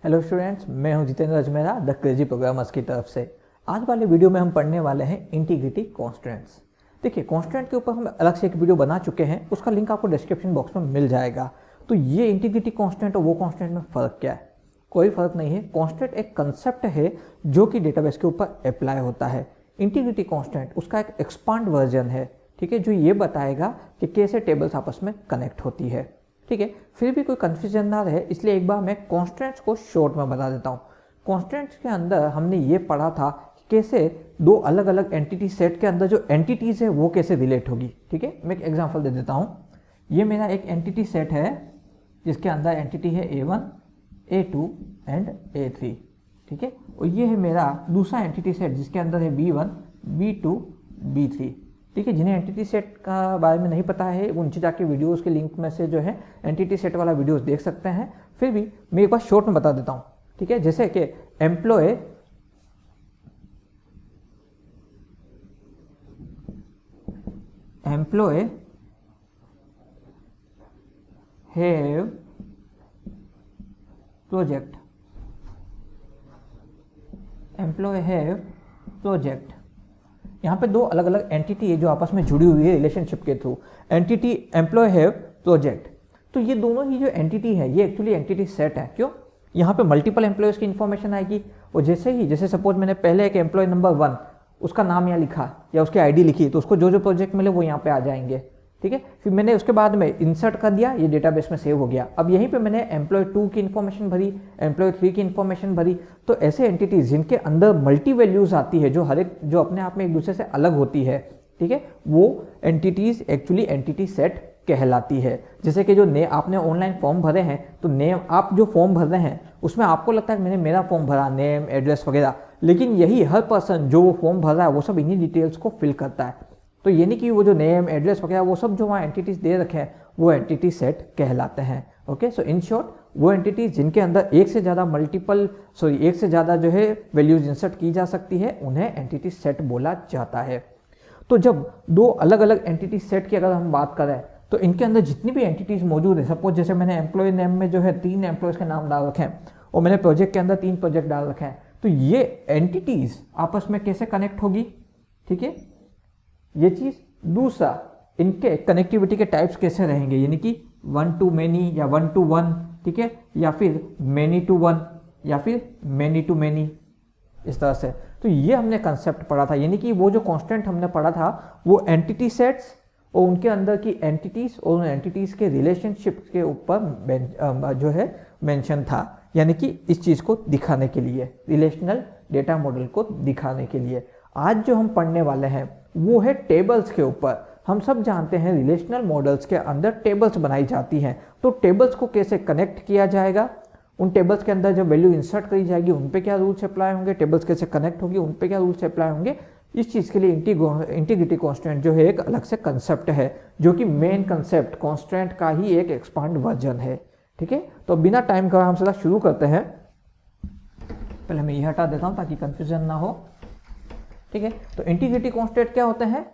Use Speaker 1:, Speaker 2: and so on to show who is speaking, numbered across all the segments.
Speaker 1: Hello students, मैं हूं Jitendra Ajmera the crazy programmers की तरफ से। आज वाले वीडियो में हम पढ़ने वाले हैं इंटीग्रिटी कॉन्स्टेंट्स। देखिए, कॉन्स्टेंट के ऊपर हम अलग से एक वीडियो बना चुके हैं, उसका लिंक आपको डिस्क्रिप्शन बॉक्स में मिल जाएगा। तो ये इंटीग्रिटी कॉन्स्टेंट और वो कॉन्स्टेंट में फ़र्क क्या है? कोई फ़र्क नहीं है। कॉन्स्टेंट एक कंसेप्ट है जो कि डेटाबेस के ऊपर अप्लाई होता है। इंटीग्रिटी कॉन्स्टेंट उसका एक एक्सपांड वर्जन है, ठीक है, जो ये बताएगा कि कैसे टेबल्स आपस में कनेक्ट होती है। ठीक है, फिर भी कोई कन्फ्यूजन ना रहे इसलिए एक बार मैं कॉन्स्टेंट्स को शॉर्ट में बता देता हूँ। कॉन्स्टेंट्स के अंदर हमने ये पढ़ा था कि कैसे दो अलग अलग एंटिटी सेट के अंदर जो एंटिटीज़ है वो कैसे रिलेट होगी। ठीक है, मैं एक एग्जांपल दे देता हूँ। ये मेरा एक एंटिटी सेट है जिसके अंदर एंटिटी है A1, A2 एंड A3। ठीक है, और ये है मेरा दूसरा एंटिटी सेट जिसके अंदर है B1, B2, B3। ठीक है, जिन्हें एंटिटी सेट का बारे में नहीं पता है वो नीचे जाके वीडियोस के लिंक में से जो है एंटिटी सेट वाला वीडियोस देख सकते हैं। फिर भी मैं एक बार शॉर्ट में बता देता हूँ। ठीक है, जैसे कि एम्प्लॉय हैव प्रोजेक्ट, यहाँ पे दो अलग अलग एंटिटी है जो आपस में जुड़ी हुई है रिलेशनशिप के through. Entity employ have project, तो ये दोनों ही जो एंटिटी है ये एक्चुअली एंटिटी सेट है। क्यों? यहाँ पे मल्टीपल एम्प्लॉयज की इन्फॉर्मेशन आएगी और जैसे सपोज मैंने पहले एक एम्प्लॉय नंबर 1 उसका नाम यहाँ लिखा या उसकी आईडी लिखी तो उसको जो जो प्रोजेक्ट मिले वो यहाँ पे आ जाएंगे। ठीक है, फिर मैंने उसके बाद में इंसर्ट कर दिया, ये डेटाबेस में सेव हो गया। अब यहीं पे मैंने एम्प्लॉय 2 की इन्फॉर्मेशन भरी, एम्प्लॉय 3 की इन्फॉर्मेशन भरी। तो ऐसे एंटिटीज जिनके अंदर मल्टी वैल्यूज आती है, जो अपने आप में एक दूसरे से अलग होती है, ठीक है, वो एंटिटीज एक्चुअली एंटिटी सेट कहलाती है। जैसे कि जो आपने ऑनलाइन फॉर्म भरे हैं तो नेम, आप जो फॉर्म भर रहे हैं उसमें आपको लगता है मैंने मेरा फॉर्म भरा, नेम, एड्रेस वगैरह, लेकिन यही हर पर्सन जो वो फॉर्म भर रहा है वो सब इन्हीं डिटेल्स को फिल करता है। तो ये नहीं कि वो जो नेम, एड्रेस वगैरह वो सब जो वहाँ एंटिटीज दे रखे हैं वो एंटिटी सेट कहलाते हैं। ओके, सो इन शॉर्ट वो एंटिटीज जिनके अंदर एक से ज़्यादा जो है वैल्यूज इंसर्ट की जा सकती है उन्हें एंटिटी सेट बोला जाता है। तो जब दो अलग अलग एंटिटी सेट की अगर हम बात करें तो इनके अंदर जितनी भी एंटिटीज मौजूद है, सपोज जैसे मैंने एम्प्लॉय नेम में जो है 3 एम्प्लॉयज के नाम डाल रखे हैं और मैंने प्रोजेक्ट के अंदर 3 प्रोजेक्ट डाल रखे हैं, तो ये एंटिटीज आपस में कैसे कनेक्ट होगी? ठीक है, ये चीज। दूसरा, इनके कनेक्टिविटी के टाइप्स कैसे रहेंगे, यानी कि 1 to many या 1 to 1, ठीक है, या फिर many to 1 या फिर many to many, इस तरह से। तो ये हमने कंसेप्ट पढ़ा था, यानी कि वो जो कांस्टेंट हमने पढ़ा था वो एंटिटी सेट्स और उनके अंदर की एंटिटीज और उन एंटिटीज के रिलेशनशिप के ऊपर जो है मेंशन था, यानी कि इस चीज को दिखाने के लिए, रिलेशनल डेटा मॉडल को दिखाने के लिए। आज जो हम पढ़ने वाले हैं वो है टेबल्स के ऊपर। हम सब जानते हैं रिलेशनल मॉडल्स के अंदर टेबल्स बनाई जाती हैं, तो टेबल्स को कैसे कनेक्ट किया जाएगा, उन टेबल्स के अंदर जब वैल्यू इंसर्ट करी जाएगी उन पे क्या रूल्स अप्लाई होंगे, टेबल्स कैसे कनेक्ट होगी उन पे क्या रूल्स अप्लाई होंगे, इस चीज़ के लिए इंटीग्रिटी कॉन्स्टेंट जो है एक अलग से कंसेप्ट है, जो कि मेन कंसेप्ट कॉन्स्टेंट का ही एक एक्सपांड वर्जन है। ठीक है, तो बिना टाइम का हम सीधा शुरू करते हैं। पहले मैं ये हटा देता हूँ ताकि कंफ्यूजन ना हो। ठीक है, तो इंटीग्रिटी कॉन्स्टेंट क्या होते हैं?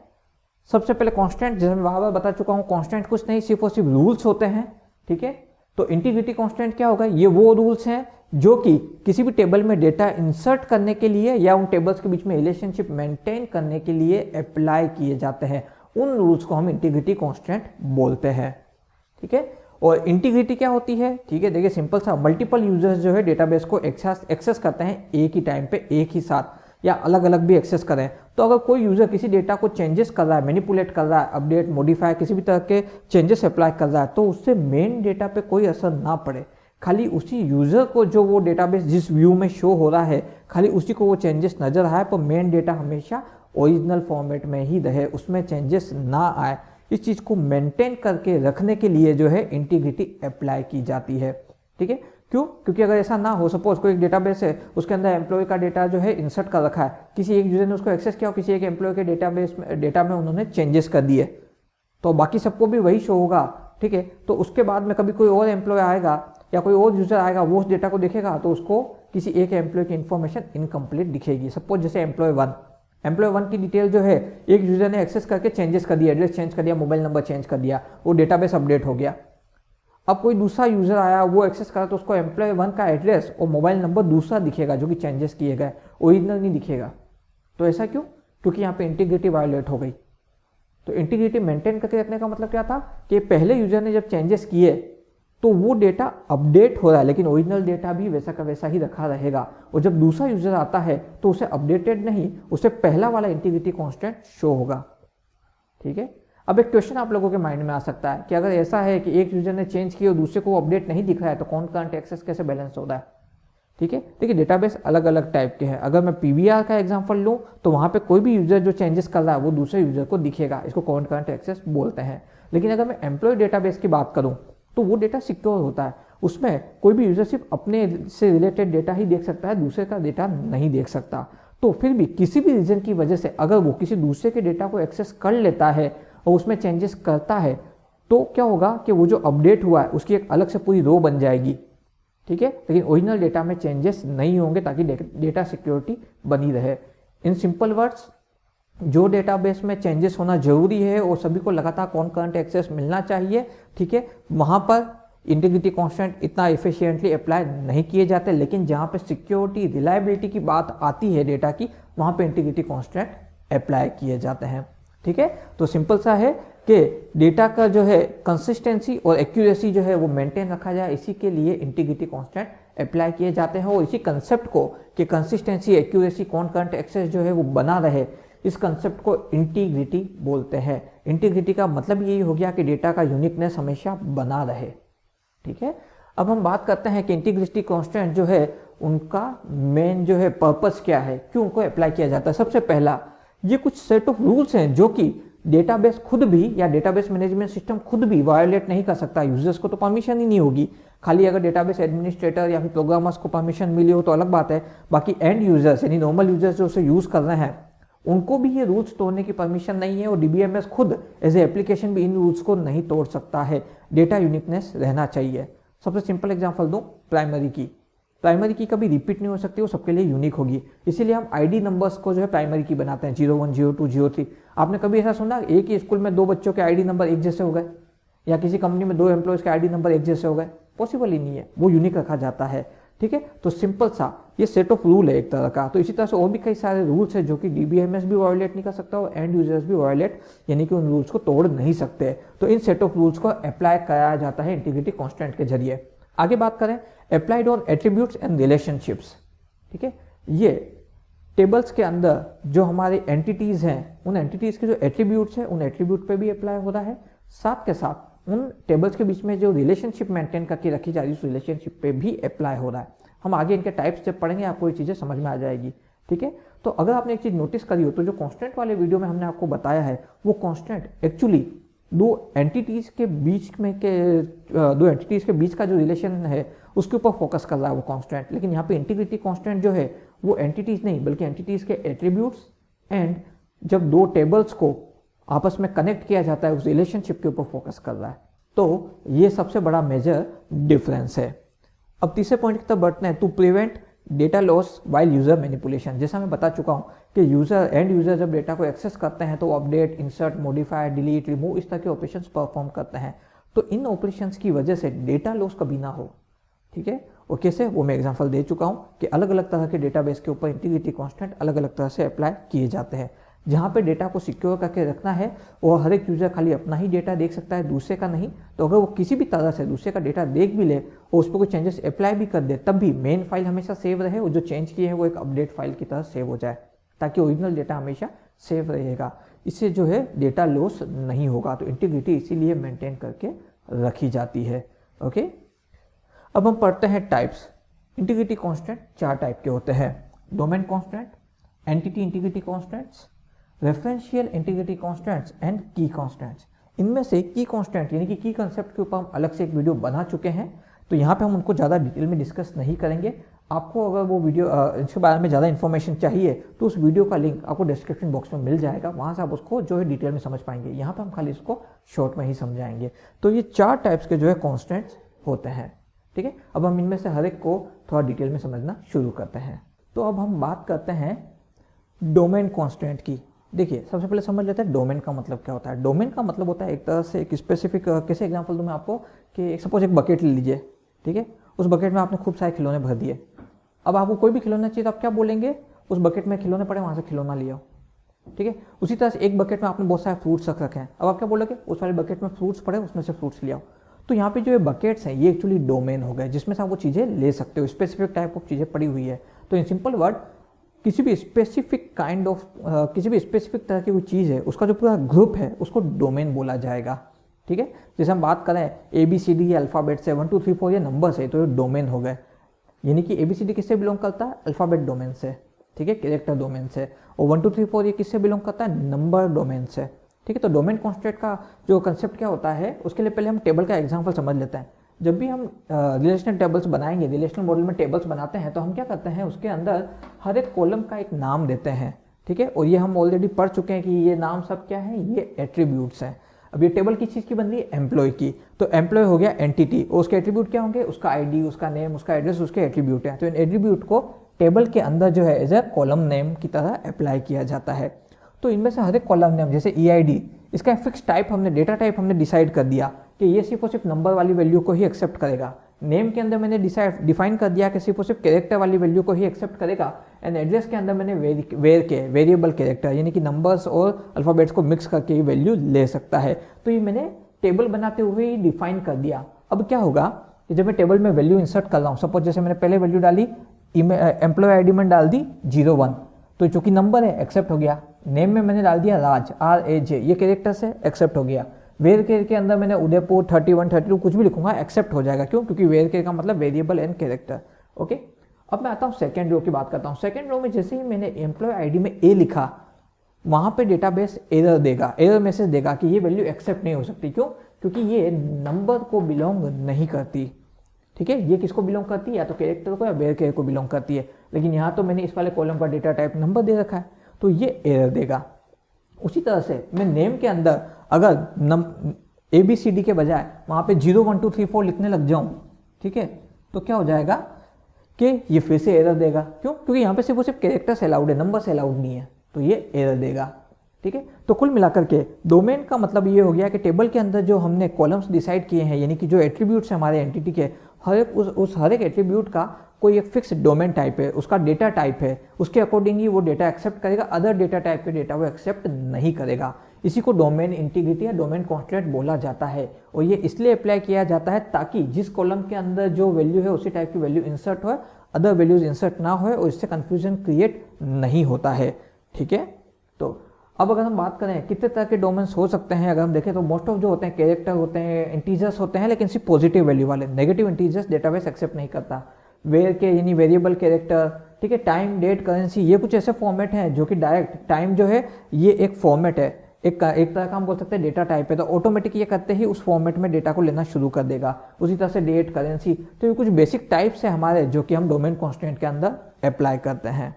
Speaker 1: सबसे पहले कांस्टेंट, जैसे मैं बार बता चुका हूं, कांस्टेंट कुछ नहीं सिर्फ और सिर्फ रूल्स होते हैं। ठीक है, तो इंटीग्रिटी कांस्टेंट क्या होगा? ये वो रूल्स हैं जो कि किसी भी टेबल में डेटा इंसर्ट करने के लिए या उन टेबल्स के बीच में रिलेशनशिप मेंटेन करने के लिए अप्लाई किए जाते हैं। उन रूल्स को हम इंटीग्रिटी कांस्टेंट बोलते हैं। ठीक है, और इंटीग्रिटी क्या होती है? ठीक है, देखिए सिंपल सा, मल्टीपल यूजर्स जो है डेटाबेस को एक्सेस करते हैं एक ही टाइम पे, एक ही साथ, या अलग अलग भी एक्सेस करें। तो अगर कोई यूजर किसी डेटा को चेंजेस कर रहा है, मैनिपुलेट कर रहा है, अपडेट, मॉडिफाई, किसी भी तरह के चेंजेस अप्लाई कर रहा है, तो उससे मेन डेटा पे कोई असर ना पड़े, खाली उसी यूजर को जो वो डेटाबेस जिस व्यू में शो हो रहा है खाली उसी को वो चेंजेस नजर आए, पर मेन डेटा हमेशा ओरिजिनल फॉर्मेट में ही रहे, उसमें चेंजेस ना आए। इस चीज को मेंटेन करके रखने के लिए जो है इंटीग्रिटी अप्लाई की जाती है। ठीक है, क्यों? क्योंकि अगर ऐसा ना हो, सपोज कोई एक डेटाबेस है उसके अंदर एम्प्लॉय का डेटा जो है इंसर्ट कर रखा है, किसी एक यूजर ने उसको एक्सेस किया और किसी एक एम्प्लॉय के डेटा में उन्होंने चेंजेस कर दिए, तो बाकी सबको भी वही शो होगा। ठीक है, तो उसके बाद में कभी कोई और एम्प्लॉय आएगा या कोई और यूजर आएगा, वो उस डेटा को देखेगा तो उसको किसी एक एम्प्लॉय की इन्फॉर्मेशन इनकम्प्लीट दिखेगी। सपोज जैसे एम्प्लॉय 1 की डिटेल जो है एक यूजर ने एक्सेस करके चेंजेस कर दिया, एड्रेस चेंज कर दिया, मोबाइल नंबर चेंज कर दिया, वो डेटाबेस अपडेट हो गया। अब कोई दूसरा यूजर आया, वो एक्सेस करा तो उसको एम्प्लॉय 1 का एड्रेस और मोबाइल नंबर दूसरा दिखेगा जो कि चेंजेस किए गए, ओरिजिनल नहीं दिखेगा। तो ऐसा क्यों? क्योंकि यहाँ पे इंटीग्रिटी वायोलेट हो गई। तो इंटीग्रिटी मेंटेन करके रखने का मतलब क्या था कि पहले यूजर ने जब चेंजेस किए तो वो डेटा अपडेट हो रहा है, लेकिन ओरिजिनल डेटा भी वैसा का वैसा ही रखा रहेगा। और जब दूसरा यूजर आता है तो उसे अपडेटेड नहीं, उसे पहला वाला इंटीग्रिटी कांस्टेंट शो होगा। ठीक है। अब एक क्वेश्चन आप लोगों के माइंड में आ सकता है कि अगर ऐसा है कि एक यूजर ने चेंज किया और दूसरे को अपडेट नहीं दिख रहा है तो कॉन्करेंट एक्सेस कैसे बैलेंस होता है? ठीक है। देखिए डेटाबेस अलग अलग टाइप के हैं। अगर मैं पीवीआर का एग्जांपल लूँ तो वहाँ पे कोई भी यूजर जो चेंजेस कर रहा है वो दूसरे यूजर को दिखेगा, इसको कॉन्करेंट एक्सेस बोलते हैं। लेकिन अगर मैं एम्प्लॉय डेटाबेस की बात करूँ तो वो डेटा सिक्योर होता है, उसमें कोई भी यूजर सिर्फ अपने से रिलेटेड डेटा ही देख सकता है, दूसरे का डेटा नहीं देख सकता। तो फिर भी किसी भी रीजन की वजह से अगर वो किसी दूसरे के डेटा को एक्सेस कर लेता है और उसमें चेंजेस करता है तो क्या होगा कि वो जो अपडेट हुआ है उसकी एक अलग से पूरी रो बन जाएगी। ठीक है। लेकिन ओरिजिनल डेटा में चेंजेस नहीं होंगे ताकि डेटा सिक्योरिटी बनी रहे। इन सिंपल वर्ड्स, जो डेटाबेस में चेंजेस होना जरूरी है और सभी को लगातार कॉन्करेंट एक्सेस मिलना चाहिए, ठीक है, वहां पर इंटीग्रिटी कांस्टेंट इतना एफिशिएंटली अप्लाई नहीं किए जाते। लेकिन जहां पे सिक्योरिटी रिलायबिलिटी की बात आती है डेटा की, वहां पे इंटीग्रिटी कांस्टेंट अप्लाई किए जाते हैं। ठीक है। तो सिंपल सा है कि डेटा का जो है कंसिस्टेंसी और एक्यूरेसी जो है वो मेंटेन रखा जाए, इसी के लिए इंटीग्रिटी कांस्टेंट अप्लाई किए जाते हैं। और इसी कंसेप्ट को कि कंसिस्टेंसी, एक्यूरेसी, कॉन्करेंट एक्सेस जो है वो बना रहे, इस कंसेप्ट को इंटीग्रिटी बोलते हैं। इंटीग्रिटी का मतलब यही हो गया कि डेटा का यूनिकनेस हमेशा बना रहे। ठीक है। अब हम बात करते हैं कि इंटीग्रिटी कांस्टेंट जो है उनका मेन जो है पर्पस क्या है, क्यों उनको अप्लाई किया जाता है। सबसे पहला, ये कुछ सेट ऑफ रूल्स हैं जो कि डेटाबेस खुद भी या डेटाबेस मैनेजमेंट सिस्टम खुद भी वायोलेट नहीं कर सकता। यूजर्स को तो परमिशन ही नहीं होगी, खाली अगर डेटाबेस एडमिनिस्ट्रेटर या फिर प्रोग्रामर्स को परमिशन मिली हो तो अलग बात है। बाकी एंड यूजर्स यानी नॉर्मल यूजर्स जो उसे यूज कर रहे हैं उनको भी ये रूल्स तोड़ने की परमिशन नहीं है। और डीबीएमएस खुद एज ए एप्लीकेशन भी इन रूल्स को नहीं तोड़ सकता है। डेटा यूनिकनेस रहना चाहिए। सबसे सिंपल एग्जांपल दूं, प्राइमरी की कभी रिपीट नहीं हो सकती, वो सबके लिए यूनिक होगी। इसीलिए हम आईडी नंबर्स को जो है प्राइमरी की बनाते हैं, 01, 02, 03। आपने कभी ऐसा सुना एक ही स्कूल में दो बच्चों के आईडी नंबर एक जैसे हो गए, या किसी कंपनी में दो एम्प्लॉयज के आईडी नंबर एक जैसे हो गए? पॉसिबल ही नहीं है, वो यूनिक रखा जाता है। ठीक है। तो सिंपल सा ये सेट ऑफ रूल है एक तरह का। तो इसी तरह से और भी कई सारे रूल्स हैं जो कि डीबीएमएस भी वायोलेट नहीं कर सकता और एंड यूजर्स भी वायोलेट यानी कि उन रूल्स को तोड़ नहीं सकते। तो इन सेट ऑफ रूल्स को अप्लाई कराया जाता है इंटीग्रिटी कांस्टेंट के जरिए। आगे बात करें applied on attributes and relationships. ठीक है। ये टेबल्स के अंदर जो हमारे एंटिटीज हैं, उन एंटिटीज के जो एट्रीब्यूट्स हैं उन एट्रीब्यूट पे भी अप्लाई हो रहा है। साथ के साथ उन टेबल्स के बीच में जो रिलेशनशिप मेंटेन करके रखी जा रही है उस रिलेशनशिप पे भी अप्लाई हो रहा है। हम आगे इनके टाइप्स जब पढ़ेंगे आपको ये चीज़ें समझ में आ जाएगी। ठीक है। तो अगर आपने एक चीज़ नोटिस करी हो तो जो कांस्टेंट वाले वीडियो में हमने आपको बताया है वो कांस्टेंट एक्चुअली दो एंटिटीज के बीच का जो रिलेशन है उसके ऊपर फोकस कर रहा है वो कांस्टेंट। लेकिन यहाँ पे इंटीग्रिटी कांस्टेंट जो है वो एंटिटीज नहीं बल्कि एंटिटीज के एट्रीब्यूट्स एंड जब दो टेबल्स को आपस में कनेक्ट किया जाता है उस रिलेशनशिप के ऊपर फोकस कर रहा है। तो ये सबसे बड़ा मेजर डिफरेंस है। अब तीसरे पॉइंट की तरफ बढ़ते हैं, to prevent data loss while user manipulation. जैसा मैं बता चुका हूं कि एंड यूजर जब डेटा को एक्सेस करते हैं तो update, insert, modify, delete, remove इस तरह के ऑपरेशंस परफॉर्म करते हैं। तो इन ऑपरेशंस की वजह से डेटा लॉस कभी ना हो। ठीक है। और कैसे, वो मैं एग्जांपल दे चुका हूं कि अलग अलग तरह के डेटाबेस के ऊपर इंटीग्रिटी कांस्टेंट अलग अलग तरह से अप्लाई किए जाते हैं। जहाँ पे डेटा को सिक्योर करके रखना है और हर एक यूजर खाली अपना ही डेटा देख सकता है, दूसरे का नहीं। तो अगर वो किसी भी तरह से दूसरे का डेटा देख भी ले और उस पर कोई चेंजेस अप्लाई भी कर दे तब भी मेन फाइल हमेशा सेव रहे और जो चेंज किए हैं वो एक अपडेट फाइल की तरह सेव हो जाए, ताकि ओरिजिनल डेटा हमेशा सेव रहेगा। इससे जो है डेटा लॉस नहीं होगा। तो इंटीग्रिटी इसीलिए मेंटेन करके रखी जाती है। ओके। अब हम पढ़ते हैं टाइप्स। इंटीग्रिटी कांस्टेंट 4 टाइप के होते हैं, domain constant, entity integrity constants, referential integrity constants and की कांस्टेंट्स। इनमें से की कांस्टेंट यानी कि की कंसेप्ट के ऊपर हम अलग से एक वीडियो बना चुके हैं, तो यहाँ पे हम उनको ज़्यादा डिटेल में डिस्कस नहीं करेंगे। आपको अगर वो वीडियो इसके बारे में ज़्यादा इन्फॉर्मेशन चाहिए तो उस वीडियो का लिंक आपको डिस्क्रिप्शन बॉक्स में मिल जाएगा, वहाँ से आप उसको जो है डिटेल में समझ पाएंगे। यहाँ पर हम खाली इसको शॉर्ट में ही समझाएंगे। तो ये 4 टाइप्स के जो है कांस्टेंट्स होते हैं। ठीक है। अब हम इनमें से हर एक को थोड़ा डिटेल में समझना शुरू करते हैं। तो अब हम बात करते हैं डोमेन कांस्टेंट की। देखिए सबसे पहले समझ लेते हैं डोमेन का मतलब क्या होता है। डोमेन का मतलब होता है एक तरह से एक स्पेसिफिक, कैसे एग्जांपल दूं मैं आपको कि सपोज एक बकेट ले लीजिए, ठीक है, उस बकेट में आपने खूब सारे खिलौने भर दिए। अब आपको कोई भी खिलौना चाहिए तो आप क्या बोलेंगे, उस बकेट में खिलौने पड़े वहाँ से खिलौना ले आओ, ठीक है। उसी तरह से एक बकेट में आपने बहुत सारे फ्रूट्स रख रखे हैं, अब आप क्या बोलोगे, उस वाले बकेट में फ्रूट्स पड़े उसमें से फ्रूट्स ले आओ। तो यहाँ पे जो ये बकेट्स हैं ये एक्चुअली डोमेन हो गए जिसमें से आप वो चीज़ें ले सकते हो, स्पेसिफिक टाइप ऑफ चीज़ें पड़ी हुई है। तो इन सिंपल वर्ड किसी भी स्पेसिफिक काइंड ऑफ किसी भी स्पेसिफिक तरह की कोई चीज़ है उसका जो पूरा ग्रुप है उसको डोमेन बोला जाएगा, ठीक है। जैसे हम बात करें ABCD ये अल्फ़ाबेट से 1 2 3 4 ये नंबर्स है, तो ये डोमेन हो गए। यानी कि ABCD किससे बिलोंग करता है, अल्फ़ाबेट डोमेन से, ठीक है, कैरेक्टर डोमेन से। और 1 2 3 4 ये किससे बिलोंग करता है, नंबर डोमेन से, ठीक है। तो डोमेन कॉन्स्टेंट का जो कंसेप्ट क्या होता है उसके लिए पहले हम टेबल का एग्जाम्पल समझ लेते हैं। जब भी हम रिलेशनल टेबल्स बनाएंगे, रिलेशनल मॉडल में टेबल्स बनाते हैं तो हम क्या करते हैं, उसके अंदर हर एक कॉलम का एक नाम देते हैं, ठीक है। और ये हम ऑलरेडी पढ़ चुके हैं कि ये नाम सब क्या है, ये एट्रीब्यूट्स हैं। अब ये टेबल किस चीज़ की बन रही है, एम्प्लॉय की। तो एम्प्लॉय हो गया एंटिटी और उसके एट्रीब्यूट क्या होंगे, उसका आईडी, उसका नेम, उसका एड्रेस, उसके एट्रीब्यूट है। तो इन एट्रीब्यूट को टेबल के अंदर जो है एज ए कॉलम नेम की तरह अप्लाई किया जाता है। तो इनमें से हर एक कॉलम नेम जैसे EID, इसका फिक्स टाइप हमने, डेटा टाइप हमने डिसाइड कर दिया कि ये सिर्फ और सिर्फ नंबर वाली वैल्यू को ही एक्सेप्ट करेगा। नेम के अंदर मैंने डिफाइन कर दिया कि सिर्फ और सिर्फ कैरेक्टर वाली वैल्यू को ही एक्सेप्ट करेगा। एंड एड्रेस के अंदर मैंने वेरिएबल कैरेक्टर यानी कि नंबर्स और अल्फ़ाबेट्स को मिक्स करके ही वैल्यू ले सकता है। तो ये मैंने टेबल बनाते हुए ही डिफाइन कर दिया। अब क्या होगा कि जब मैं टेबल में वैल्यू इंसर्ट कर रहा हूँ, सपोज जैसे मैंने पहले वैल्यू डाली, एम्प्लॉय ID में डाल दी 01, तो चूंकि नंबर है एक्सेप्ट हो गया। नेम में मैंने डाल दिया राज, RAJ, ये कैरेक्टर से एक्सेप्ट हो गया। वेर केयर के अंदर मैंने उदयपुर 31 32 कुछ भी लिखूंगा, एक्सेप्ट हो जाएगा। क्यों, क्योंकि वेर केयर का मतलब वेरिएबल एंड कैरेक्टर, ओके। अब मैं आता हूँ सेकेंड रो की बात करता हूँ। सेकेंड रो में जैसे ही मैंने एम्प्लॉय ID में A लिखा, वहां पे डेटाबेस एरर देगा, एरर मैसेज देगा कि ये वैल्यू एक्सेप्ट नहीं हो सकती। क्यों, क्योंकि ये नंबर को बिलोंग नहीं करती, ठीक है। ये किसको बिलोंग करती है, या तो कैरेक्टर को या वेर केयर को बिलोंग करती है। लेकिन यहाँ तो मैंने इस वाले कॉलम का डेटा टाइप नंबर दे रखा है, तो ये एरर देगा। उसी तरह से मैं नेम के अंदर अगर ABCD के बजाय वहाँ पे 0 1 2 3 4 लिखने लग जाऊँ, ठीक है, तो क्या हो जाएगा कि ये फिर से एरर देगा। क्यों, क्योंकि यहाँ पे सिर्फ और सिर्फ कैरेक्टर्स अलाउड है, नंबर्स अलाउड नहीं है, तो ये एरर देगा, ठीक है। तो कुल मिलाकर के डोमेन का मतलब ये हो गया कि टेबल के अंदर जो हमने कॉलम्स डिसाइड किए हैं, यानी कि जो एट्रीब्यूट्स हैं हमारे एंटिटी के, हर एक उस हर एक एट्रीब्यूट का कोई एक फिक्स डोमेन टाइप है, उसका डेटा टाइप है, उसके अकॉर्डिंग ही वो डेटा एक्सेप्ट करेगा, अदर डेटा टाइप के डेटा वो एक्सेप्ट नहीं करेगा। इसी को डोमेन इंटीग्रिटी या डोमेन कॉन्स्टेंट बोला जाता है। और ये इसलिए अप्लाई किया जाता है ताकि जिस कॉलम के अंदर जो वैल्यू है उसी टाइप की वैल्यू इंसर्ट हो, अदर वैल्यूज इंसर्ट ना हो और इससे कंफ्यूजन क्रिएट नहीं होता है, ठीक है। तो अब अगर हम बात करें कितने तरह के डोमेन्स हो सकते हैं, अगर हम देखें तो मोस्ट ऑफ जो होते हैं कैरेक्टर होते हैं, इंटीजर्स होते हैं, लेकिन सिर्फ पॉजिटिव वैल्यू वाले, नेगेटिव इंटीजर्स डेटाबेस एक्सेप्ट नहीं करता। वेयर के यानी वेरिएबल कैरेक्टर, ठीक है, टाइम, डेट, करेंसी, ये कुछ ऐसे फॉर्मेट हैं जो कि डायरेक्ट, टाइम जो है ये एक फॉर्मेट है, एक तरह का हम बोल सकते हैं डेटा टाइप है, तो ऑटोमेटिक ये करते ही उस फॉर्मेट में डेटा को लेना शुरू कर देगा। उसी तरह से डेट, करेंसी, तो ये कुछ बेसिक टाइप्स है हमारे जो कि हम डोमेन कॉन्स्टेंट के अंदर अप्लाई करते हैं,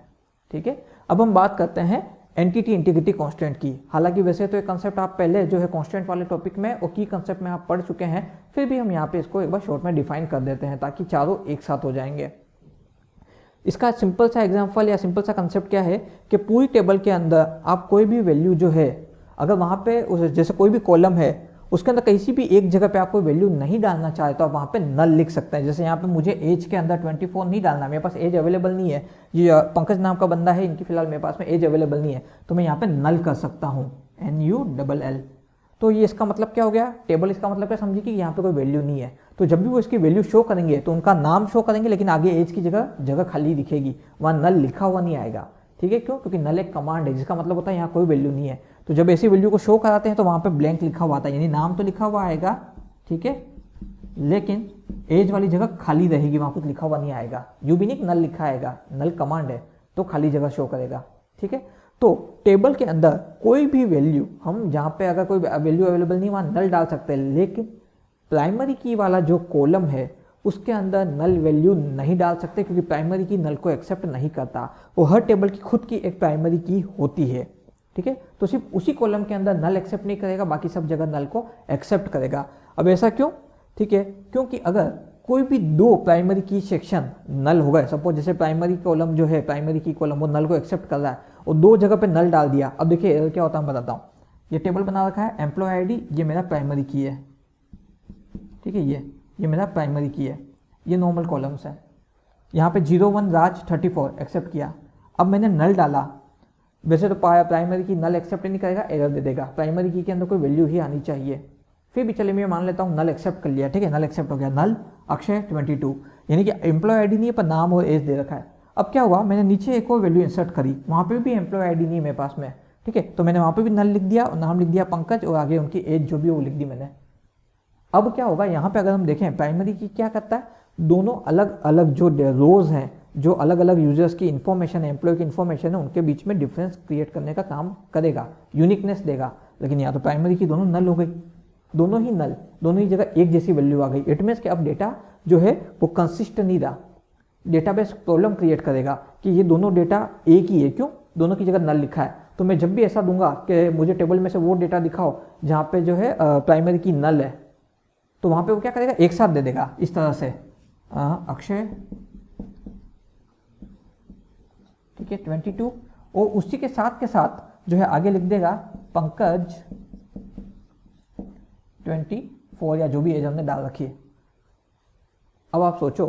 Speaker 1: ठीक है। अब हम बात करते हैं एंटिटी इंटीग्रिटी कांस्टेंट की। हालांकि वैसे तो ये कंसेप्ट आप पहले जो है कांस्टेंट वाले टॉपिक में और की कंसेप्ट में आप पढ़ चुके हैं, फिर भी हम यहाँ पे इसको एक बार शॉर्ट में डिफाइन कर देते हैं ताकि चारों एक साथ हो जाएंगे। इसका सिंपल सा एग्जांपल या सिंपल सा कंसेप्ट क्या है कि पूरी टेबल के अंदर आप कोई भी वैल्यू जो है, अगर वहाँ पे जैसे कोई भी कॉलम है उसके अंदर किसी भी एक जगह पे आप कोई वैल्यू नहीं डालना चाहे तो आप वहाँ पे नल लिख सकते हैं। जैसे यहाँ पे मुझे एज के अंदर 24 नहीं डालना, मेरे पास एज अवेलेबल नहीं है, ये पंकज नाम का बंदा है, इनकी फिलहाल मेरे पास में एज अवेलेबल नहीं है, तो मैं यहाँ पे नल कर सकता हूँ, NULL। तो ये इसका मतलब क्या हो गया, टेबल इसका मतलब क्या समझिए कि यहाँ पे कोई वैल्यू नहीं है, तो जब भी वो इसकी वैल्यू शो करेंगे तो उनका नाम शो करेंगे, लेकिन आगे एज की जगह खाली दिखेगी, वहाँ नल लिखा हुआ नहीं आएगा, ठीक है। क्यों, क्योंकि नल एक कमांड है जिसका मतलब होता है यहाँ कोई वैल्यू नहीं है। तो जब ऐसी वैल्यू को शो कराते हैं तो वहाँ पे ब्लैंक लिखा हुआ आता है, यानी नाम तो लिखा हुआ आएगा, ठीक है, लेकिन एज वाली जगह खाली रहेगी, वहाँ कुछ लिखा हुआ नहीं आएगा। यूनिक नल लिखा आएगा, नल कमांड है तो खाली जगह शो करेगा, ठीक है। तो टेबल के अंदर कोई भी वैल्यू हम जहाँ पे अगर कोई वैल्यू अवेलेबल नहीं वहाँ नल डाल सकते हैं, लेकिन प्राइमरी की वाला जो कॉलम है उसके अंदर नल वैल्यू नहीं डाल सकते क्योंकि प्राइमरी की नल को एक्सेप्ट नहीं करता। वो हर टेबल की खुद की एक प्राइमरी की होती है, ठीक है। तो सिर्फ उसी कॉलम के अंदर नल एक्सेप्ट नहीं करेगा, बाकी सब जगह नल को एक्सेप्ट करेगा। अब ऐसा क्यों, ठीक है, क्योंकि अगर कोई भी दो प्राइमरी की सेक्शन नल हो गए, सपोज जैसे प्राइमरी कॉलम जो है, प्राइमरी की कॉलम वो नल को एक्सेप्ट कर रहा है और दो जगह पे नल डाल दिया। अब देखिए एरर क्या होता है, मैं बताता हूँ। ये टेबल बना रखा है एम्प्लॉय आईडी, ये मेरा प्राइमरी की है, ठीक है, ये मेरा प्राइमरी की है, ये नॉर्मल कॉलम्स है। यहाँ पे 01 राज 34 एक्सेप्ट किया। अब मैंने नल डाला, वैसे तो प्राइमरी की नल एक्सेप्ट नहीं करेगा, एरर दे देगा, प्राइमरी की के अंदर कोई वैल्यू ही आनी चाहिए। फिर भी चलिए मैं मान लेता हूँ नल एक्सेप्ट कर लिया, ठीक है, नल एक्सेप्ट हो गया, नल अक्षय 22, यानी कि एम्प्लॉय आईडी नहीं है पर नाम और एज दे रखा है। अब क्या हुआ, मैंने नीचे एक और वैल्यू इंसर्ट करी, वहाँ पे भी एम्प्लॉय आईडी नहीं है मेरे पास में, ठीक है, तो मैंने वहाँ पे भी नल लिख दिया और नाम लिख दिया पंकज और आगे उनकी एज जो भी वो लिख दी मैंने। अब क्या होगा, यहाँ पे अगर हम देखें प्राइमरी की क्या करता है, दोनों अलग अलग जो रोज हैं, जो अलग अलग यूजर्स की इन्फॉर्मेशन है, एम्प्लॉय की इन्फॉर्मेशन है, उनके बीच में डिफरेंस क्रिएट करने का काम करेगा, यूनिकनेस देगा। लेकिन यहाँ तो प्राइमरी की दोनों नल हो गई, दोनों ही नल, दोनों ही जगह एक जैसी वैल्यू आ गई। इट मीन्स कि अब डेटा जो है वो कंसिस्टेंट नहीं रहा, डेटाबेस प्रॉब्लम क्रिएट करेगा कि ये दोनों डेटा एक ही है, क्यों, दोनों की जगह नल लिखा है। तो मैं जब भी ऐसा दूंगा कि मुझे टेबल में से वो डेटा दिखाओ जहाँ पे जो है प्राइमरी की नल है, तो वहाँ पे वो क्या करेगा, एक साथ दे देगा इस तरह से, अक्षय, ठीक है 22, और उसी के साथ जो है आगे लिख देगा पंकज 24 या जो भी एज हमने डाल रखी है। अब आप सोचो,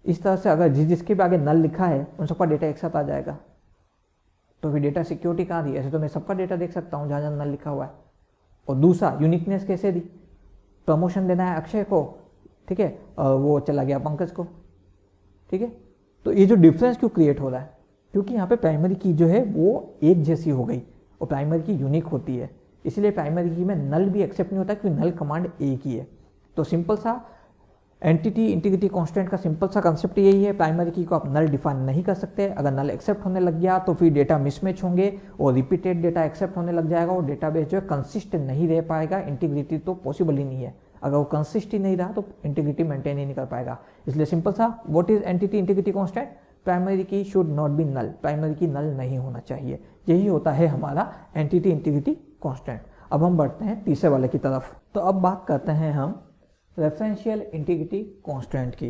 Speaker 1: इस तरह से अगर जिसके भी आगे नल लिखा है उन सबका डेटा एक साथ आ जाएगा, तो फिर डेटा सिक्योरिटी कहाँ दी, ऐसे तो मैं सबका डेटा देख सकता हूँ जहाँ जहाँ नल लिखा हुआ है। और दूसरा यूनिकनेस कैसे दी, प्रमोशन देना है अक्षय को, ठीक है, वो चला गया पंकज को, ठीक है। तो ये जो डिफरेंस क्यों क्रिएट हो रहा है, क्योंकि यहाँ पे प्राइमरी की जो है वो एक जैसी हो गई और प्राइमरी की यूनिक होती है, इसलिए प्राइमरी की में नल भी एक्सेप्ट नहीं होता क्योंकि नल कमांड एक ही है। तो सिंपल सा एंटिटी इंटीग्रिटी कांस्टेंट का सिंपल सा कंसेप्ट यही है, प्राइमरी की को आप नल डिफाइन नहीं कर सकते। अगर नल एक्सेप्ट होने लग गया तो फिर डेटा मिसमैच होंगे और रिपीटेड डेटा एक्सेप्ट होने लग जाएगा और डेटाबेस जो है कंसिस्टेंट नहीं रह पाएगा, इंटीग्रिटी तो पॉसिबल ही नहीं है। अगर वो कंसिस्टेंट नहीं रहा तो इंटीग्रिटी मेंटेन ही नहीं कर पाएगा। इसलिए सिंपल सा what is entity integrity constant, primary key should not be null, primary key null नहीं होना चाहिए, यही होता है हमारा एंटिटी इंटीग्रिटी कांस्टेंट। अब हम बढ़ते हैं तीसरे वाले की तरफ। तो अब बात करते हैं हम रेफरेंशियल इंटीग्रिटी कांस्टेंट की,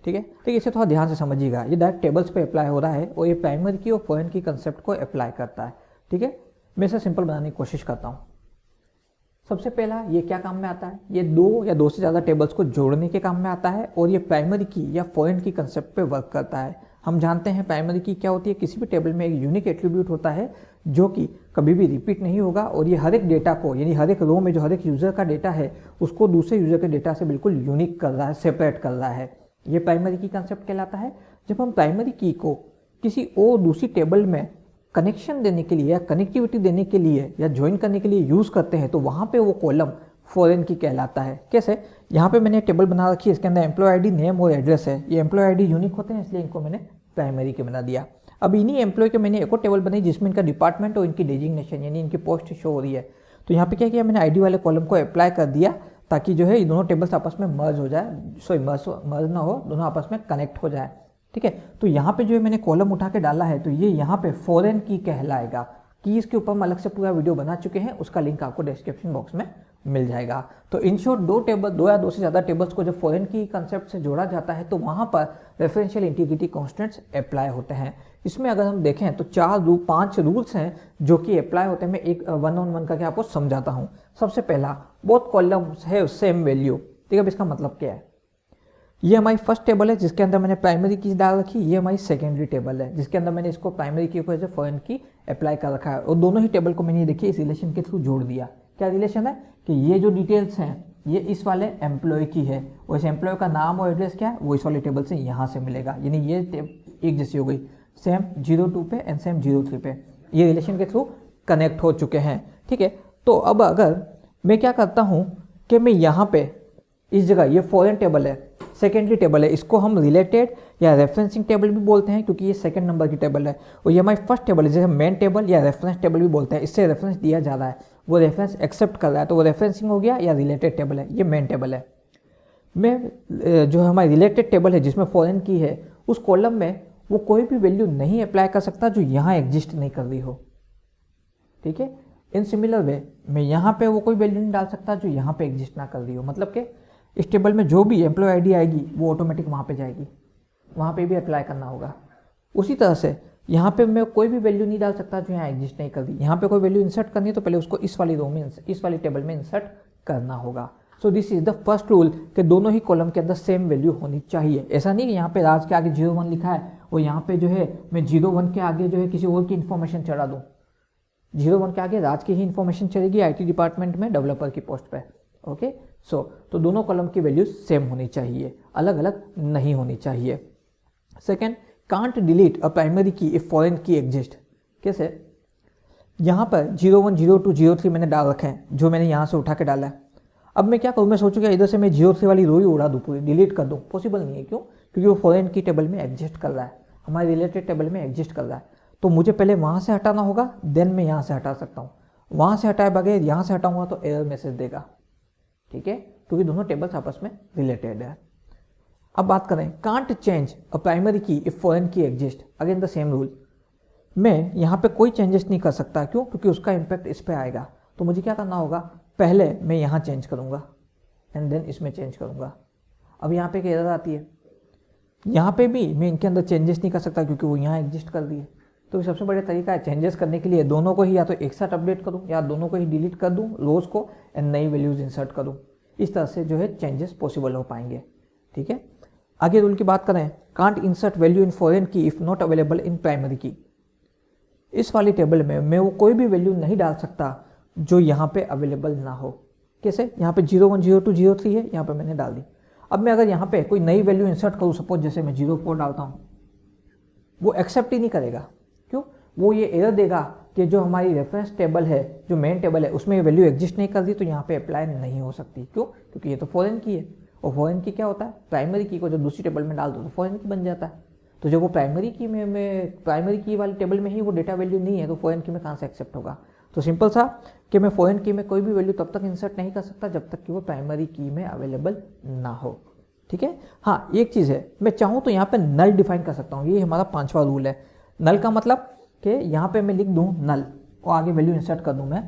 Speaker 1: ठीक है। तो इसे थोड़ा ध्यान से समझिएगा, ये डायरेक्ट टेबल्स पे अप्लाई हो रहा है और ये प्राइमरी की और फॉरेन की कंसेप्ट को अप्लाई करता है, ठीक है। मैं इसे सिंपल बनाने की कोशिश करता हूँ। सबसे पहला ये क्या काम में आता है, ये दो या दो से ज़्यादा टेबल्स को जोड़ने के काम में आता है और ये प्राइमरी की या फॉरेन की कंसेप्ट पे वर्क करता है। हम जानते हैं प्राइमरी की क्या होती है, किसी भी टेबल में एक यूनिक एट्रीब्यूट होता है जो कि कभी भी रिपीट नहीं होगा और ये हर एक डेटा को, यानी हर एक रो में जो हर एक यूज़र का डेटा है उसको दूसरे यूज़र के डेटा से बिल्कुल यूनिक कर रहा है, सेपरेट कर रहा है। ये प्राइमरी की कंसेप्ट कहलाता है। जब हम प्राइमरी की को किसी और दूसरी टेबल में कनेक्शन देने के लिए या कनेक्टिविटी देने के लिए या ज्वाइन करने के लिए यूज़ करते हैं तो वहाँ पे वो कॉलम फॉरेन की कहलाता है। कैसे, यहाँ पे मैंने टेबल बना रखी है, इसके अंदर एम्प्लॉय आईडी, नेम और एड्रेस है। ये एम्प्लॉय आईडी यूनिक होते हैं इसलिए इनको मैंने प्राइमरी के बना दिया। अब इन्हीं एम्प्लॉय के मैंने एक और टेबल बनाई जिसमें इनका डिपार्टमेंट और इनकी डेजिग्नेशन यानी इनकी पोस्ट शो हो रही है। तो यहाँ पे क्या किया, मैंने आईडी वाले कॉलम को अप्लाई कर दिया ताकि जो है ये दोनों टेबल्स आपस में मर्ज हो जाए, सॉरी मर्ज ना हो, दोनों आपस में कनेक्ट हो जाए, ठीक है। तो यहाँ पे जो है मैंने कॉलम उठा के डाला है तो ये यहाँ पे फॉरेन की कहलाएगा। कीज के ऊपर हम अलग से पूरा वीडियो बना चुके हैं, उसका लिंक आपको डिस्क्रिप्शन बॉक्स में मिल जाएगा। तो इन शॉर्ट दो या दो से ज़्यादा टेबल्स को जब फॉरेन की कंसेप्ट से जोड़ा जाता है तो वहाँ पर रेफरेंशियल इंटीग्रिटी कांस्टेंट्स अप्लाई होते हैं। इसमें अगर हम देखें तो 5 रूल्स हैं जो कि अप्लाई होते हैं। मैं एक 1 on 1 करके आपको समझाता हूँ। सबसे पहला, बोथ कॉलम्स है सेम वैल्यू, ठीक है। अब इसका मतलब क्या है, ये हमारी फर्स्ट टेबल है जिसके अंदर मैंने प्राइमरी की डाल रखी, ये हमारी सेकेंडरी टेबल है जिसके अंदर मैंने इसको प्राइमरी की को एज ए फॉरेन की अप्लाई कर रखा है और दोनों ही टेबल को मैंने देखिए इस रिलेशन के थ्रू जोड़ दिया। क्या रिलेशन है कि ये जो डिटेल्स हैं ये इस वाले एम्प्लॉय की है और इस एम्प्लॉय का नाम और एड्रेस क्या है वो इस वाले टेबल से यहाँ से मिलेगा, यानी ये एक जैसी हो गई, सेम 02 पे एंड सेम 03 पे, ये रिलेशन के थ्रू कनेक्ट हो चुके हैं, ठीक है। तो अब अगर मैं क्या करता हूँ कि मैं यहाँ पे इस जगह, ये फॉरेन टेबल है, सेकेंडरी टेबल है, इसको हम रिलेटेड या रेफरेंसिंग टेबल भी बोलते हैं क्योंकि ये सेकंड नंबर की टेबल है और ये हमारी फर्स्ट टेबल है जैसे मेन टेबल या रेफरेंस टेबल भी बोलते हैं। इससे रेफरेंस दिया जा रहा है, वो रेफरेंस एक्सेप्ट कर रहा है तो वो रेफरेंसिंग हो गया या रिलेटेड टेबल है, ये मेन टेबल है। मैं जो हमारी रिलेटेड टेबल है जिसमें फॉरेन की है उस कॉलम में वो कोई भी वैल्यू नहीं अप्लाई कर सकता जो यहाँ एग्जिस्ट नहीं कर रही हो, ठीक है। इन सिमिलर वे मैं यहाँ पे वो कोई वैल्यू नहीं डाल सकता जो यहाँ पे एग्जिस्ट ना कर रही हो। मतलब कि इस टेबल में जो भी एम्प्लॉय आईडी आएगी वो ऑटोमेटिक वहाँ पे जाएगी, वहाँ पे भी अप्लाई करना होगा। उसी तरह से यहाँ पे मैं कोई भी वैल्यू नहीं डाल सकता जो यहाँ एग्जिस्ट नहीं कर दी। यहाँ पे कोई वैल्यू इंसर्ट करनी है तो पहले उसको इस वाली रो में, इस वाली टेबल में इंसर्ट करना होगा। So this is the first rule कि दोनों ही कॉलम के अंदर सेम वैल्यू होनी चाहिए। ऐसा नहीं कि यहाँ पे राज के आगे 01 लिखा है और यहाँ पे जो है मैं 01 के आगे जो है किसी और की इन्फॉर्मेशन चढ़ा दूँ। 01 के आगे राज की ही इन्फॉर्मेशन चलेगी IT डिपार्टमेंट में डेवलपर की पोस्ट पे। ओके, सो तो दोनों कॉलम की वैल्यूज सेम होनी चाहिए, अलग अलग नहीं होनी चाहिए। Second, can't delete a primary की इफ फॉरेन की एग्जिस्ट। कैसे? यहाँ पर 01, 02, 03 मैंने डाल रखे हैं, जो मैंने यहाँ से उठा के डाला है। अब मैं क्या करूँ, मैं सोचूँ कि इधर से मैं 03 वाली रो ही उड़ा दूँ, पूरी डिलीट कर दूँ। पॉसिबल नहीं है। क्यों? क्योंकि वो फॉरेन की टेबल में एग्जिस्ट कर रहा है, हमारे रिलेटेड टेबल में एग्जिस्ट कर रहा है। तो मुझे पहले वहाँ से हटाना होगा, देन मैं यहाँ से हटा सकता हूँ। वहाँ से हटाए बगैर यहाँ से हटाऊंगा तो एरर मैसेज देगा। ठीक है, क्योंकि दोनों टेबल्स आपस में रिलेटेड है। अब बात करें कांट चेंज अ प्राइमरी की इफ फॉरेन की exist, again the same rule. मैं यहाँ पे कोई चेंजेस नहीं कर सकता। क्यों? क्योंकि उसका इम्पैक्ट इस पे आएगा। तो मुझे क्या करना होगा, पहले मैं यहाँ चेंज करूँगा एंड देन इसमें चेंज करूँगा। अब यहाँ पे एक एरर आती है, यहाँ पे भी मैं इनके अंदर चेंजेस नहीं कर सकता क्योंकि वो यहाँ एग्जिस्ट कर दिए। तो सबसे बढ़िया तरीका है चेंजेस करने के लिए दोनों को ही या तो एक साथ अपडेट करूँ या दोनों को ही डिलीट कर दूँ रोज को एंड नई वैल्यूज इंसर्ट करूँ। इस तरह से जो है चेंजेस पॉसिबल हो पाएंगे। ठीक है, आगे रूल की बात करें, can't insert value in foreign key if not available in primary key. इस वाली टेबल में मैं वो कोई भी वैल्यू नहीं डाल सकता जो यहाँ पे अवेलेबल ना हो। कैसे? यहाँ पे 01, 02, 03 है, यहाँ पे मैंने डाल दी। अब मैं अगर यहाँ पे कोई नई वैल्यू इंसर्ट करूँ, सपोज जैसे मैं 04 डालता हूँ, वो एक्सेप्ट ही नहीं करेगा। क्यों? वो ये एरर देगा कि जो हमारी रेफरेंस टेबल है, जो मेन टेबल है, उसमें ये वैल्यू एग्जिस्ट नहीं कर दी, तो यहाँ पे अप्लाई नहीं हो सकती। क्यों? क्योंकि ये तो फॉरेन की है और फॉरेन की क्या होता है, प्राइमरी की को जब दूसरी टेबल में डाल दो तो फॉरेन की बन जाता है। तो जब वो प्राइमरी की में प्राइमरी की वाली टेबल में ही वो डेटा वैल्यू नहीं है तो फॉरेन की में कहाँ से एक्सेप्ट होगा। तो सिंपल सा कि मैं फॉरेन की में कोई भी वैल्यू तब तक इंसर्ट नहीं कर सकता जब तक कि वो प्राइमरी की में अवेलेबल ना हो। ठीक है, हाँ एक चीज़ है, मैं चाहूँ तो यहाँ पे नल डिफाइन कर सकता हूँ। ये हमारा 5वां रूल है। नल का मतलब कि यहाँ पे मैं लिख दूँ नल और आगे वैल्यू इंसर्ट कर दूँ मैं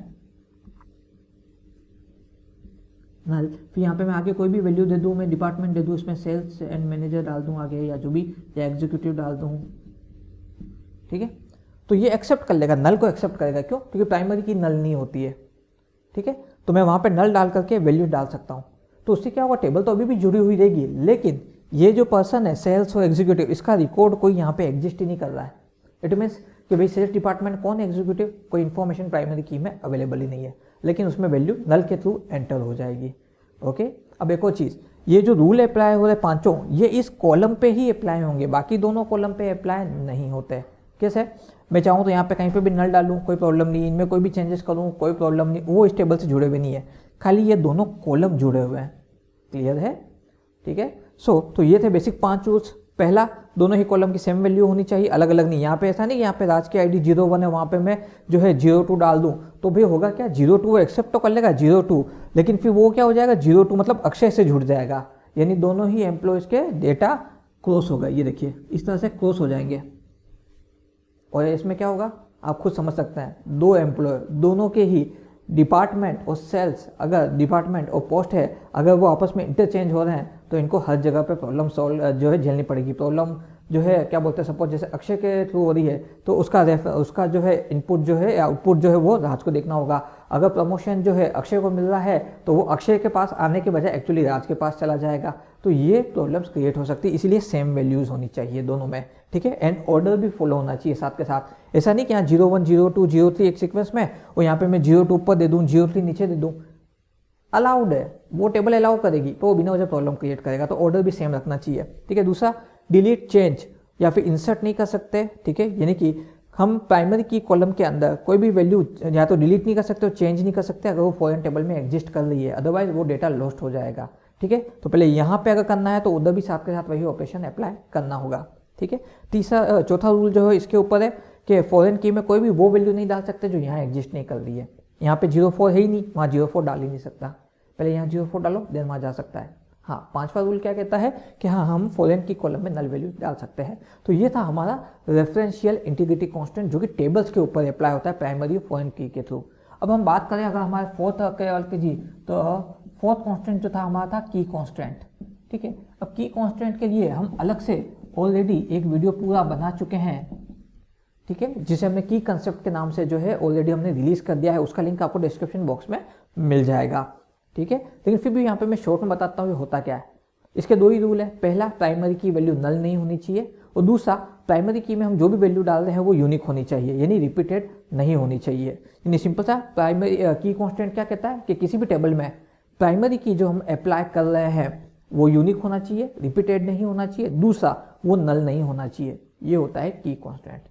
Speaker 1: नल, फिर यहाँ पे मैं आगे कोई भी वैल्यू दे दूँ, मैं डिपार्टमेंट दे दूँ, इसमें सेल्स एंड मैनेजर डाल दूँ आगे, या जो भी, या एग्जीक्यूटिव डाल दूँ। ठीक है, तो ये एक्सेप्ट कर लेगा, नल को एक्सेप्ट करेगा। क्यों? क्योंकि प्राइमरी की नल नहीं होती है। ठीक है, तो मैं वहाँ पे नल डाल करके वैल्यू डाल सकता हूँ। तो उससे क्या होगा, टेबल तो अभी भी जुड़ी हुई रहेगी, लेकिन ये जो पर्सन है सेल्स और एग्जीक्यूटिव, इसका रिकॉर्ड कोई यहाँ पे एग्जिस्ट ही नहीं कर रहा है। इट मीन्स कि भाई सेल्स डिपार्टमेंट कौन है, एग्जीक्यूटिव, कोई इन्फॉर्मेशन प्राइमरी की में अवेलेबल ही नहीं है, लेकिन उसमें वैल्यू नल के थ्रू एंटर हो जाएगी। ओके, अब एक और चीज़, ये जो रूल अप्लाई हो रहे पांचों, ये इस कॉलम पे ही अप्लाई होंगे, बाकी दोनों कॉलम पे अप्लाई नहीं होते। कैसे? मैं चाहूँ तो यहाँ पे कहीं पे भी नल डालूँ, कोई प्रॉब्लम नहीं, इनमें कोई भी चेंजेस करूँ, कोई प्रॉब्लम नहीं, वो इस टेबल से जुड़े हुए नहीं है, खाली ये दोनों कॉलम जुड़े हुए हैं। क्लियर है? ठीक है, तो ये थे बेसिक 5 रूल्स। पहला, दोनों ही कॉलम की सेम वैल्यू होनी चाहिए, अलग अलग नहीं। यहाँ पे ऐसा नहीं कि यहाँ पे राज की आईडी 01 है, वहाँ पे मैं जो है 02 डाल दूँ तो भी होगा क्या, 02 एक्सेप्ट तो कर लेगा 02, लेकिन फिर वो क्या हो जाएगा, 02 मतलब अक्षय से जुड़ जाएगा, यानी दोनों ही एम्प्लॉयज़ के डेटा क्रॉस होगा। ये देखिए इस तरह से क्रॉस हो जाएंगे, और इसमें क्या होगा आप खुद समझ सकते हैं, दो एम्प्लॉय, दोनों के ही डिपार्टमेंट और सेल्स, अगर डिपार्टमेंट और पोस्ट है, अगर वो आपस में इंटरचेंज हो रहे हैं तो इनको हर जगह पे प्रॉब्लम सॉल्व जो है झेलनी पड़ेगी। प्रॉब्लम जो है क्या बोलते हैं, सपोज जैसे अक्षय के थ्रू हो रही है तो उसका जो है इनपुट जो है या आउटपुट जो है वो राज को देखना होगा। अगर प्रमोशन जो है अक्षय को मिल रहा है तो वो अक्षय के पास आने के बजाय एक्चुअली राज के पास चला जाएगा। तो ये प्रॉब्लम्स क्रिएट हो सकती है, इसीलिए सेम वैल्यूज़ होनी चाहिए दोनों में। ठीक है, एंड ऑर्डर भी फॉलो होना चाहिए साथ के साथ। ऐसा नहीं कि यहाँ 01, 02, 03 एक सीक्वेंस में और यहाँ पे मैं 02 ऊपर दे दूँ 03 नीचे दे दूँ, अलाउड है, वो टेबल अलाउ करेगी तो वो बिना वजह प्रॉब्लम क्रिएट करेगा। तो ऑर्डर भी सेम रखना चाहिए। ठीक है, दूसरा, डिलीट, चेंज या फिर इंसर्ट नहीं कर सकते। ठीक है, यानी कि हम प्राइमरी की कॉलम के अंदर कोई भी वैल्यू या तो डिलीट नहीं कर सकते और चेंज नहीं कर सकते अगर वो फॉरेन टेबल में एग्जिस्ट कर रही है, अदरवाइज वो डेटा लॉस्ट हो जाएगा। ठीक है, तो पहले यहाँ पे अगर करना है तो उधर भी साथ के साथ वही ऑपरेशन अप्लाई करना होगा। ठीक है, चौथा रूल जो है इसके ऊपर है कि फॉरेन की में कोई भी वो वैल्यू नहीं डाल सकते जो यहाँ एग्जिस्ट नहीं कर रही है। यहाँ पे 04 है ही नहीं, वहाँ 04 डाल ही नहीं सकता, पहले यहाँ 04 डालो देन वहाँ जा सकता है। हाँ, 5वां रूल क्या कहता है कि हाँ हम फॉरेन की कॉलम में नल वैल्यू डाल सकते हैं। तो ये था हमारा रेफरेंशियल इंटीग्रिटी कांस्टेंट जो कि टेबल्स के ऊपर अप्लाई होता है प्राइमरी फॉरेन की के थ्रू। अब हम बात करें अगर हमारे 4th के जी, तो फोर्थ कांस्टेंट जो था हमारा था की कांस्टेंट। ठीक है, अब की कांस्टेंट के लिए हम अलग से ऑलरेडी एक वीडियो पूरा बना चुके हैं, ठीक है, जिसे हमने की कंसेप्ट के नाम से जो है ऑलरेडी हमने रिलीज कर दिया है। उसका लिंक आपको डिस्क्रिप्शन बॉक्स में मिल जाएगा। ठीक है, लेकिन फिर भी यहाँ पे मैं शॉर्ट में बताता हूँ ये होता क्या है। इसके दो ही रूल है, पहला प्राइमरी की वैल्यू नल नहीं होनी चाहिए, और दूसरा प्राइमरी की में हम जो भी वैल्यू डाल रहे हैं वो यूनिक होनी चाहिए, यानी रिपीटेड नहीं होनी चाहिए। यानी सिंपल सा प्राइमरी की कांस्टेंट क्या कहता है कि किसी भी टेबल में प्राइमरी की जो हम अप्लाई कर रहे हैं वो यूनिक होना चाहिए, रिपीटेड नहीं होना चाहिए, दूसरा वो नल नहीं होना चाहिए। ये होता है की कांस्टेंट।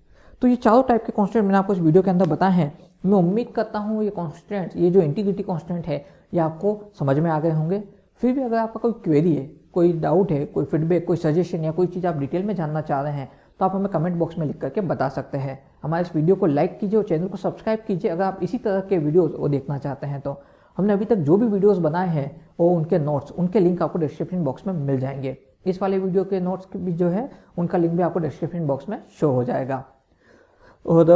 Speaker 1: तो ये चारों टाइप के कांस्टेंट मैंने आपको इस वीडियो के अंदर बताए हैं। मैं उम्मीद करता हूँ ये कांस्टेंट, ये जो इंटीग्रिटी कांस्टेंट है, ये आपको समझ में आ गए होंगे। फिर भी अगर आपका कोई क्वेरी है, कोई डाउट है, कोई फीडबैक, कोई सजेशन या कोई चीज़ आप डिटेल में जानना चाह रहे हैं तो आप हमें कमेंट बॉक्स में लिख करके बता सकते हैं। हमारे इस वीडियो को लाइक कीजिए और चैनल को सब्सक्राइब कीजिए अगर आप इसी तरह के वीडियोज़ वो देखना चाहते हैं। तो हमने अभी तक जो भी वीडियोज़ बनाए हैं वो उनके नोट्स, उनके लिंक आपको डिस्क्रिप्शन बॉक्स में मिल जाएंगे। इस वाले वीडियो के नोट्स भी जो है उनका लिंक भी आपको डिस्क्रिप्शन बॉक्स में शो हो जाएगा। और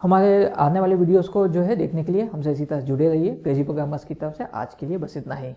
Speaker 1: हमारे आने वाले वीडियोस को जो है देखने के लिए हमसे इसी तरह जुड़े रहिए क्रेजी प्रोग्रामर्स की तरफ से। आज के लिए बस इतना ही।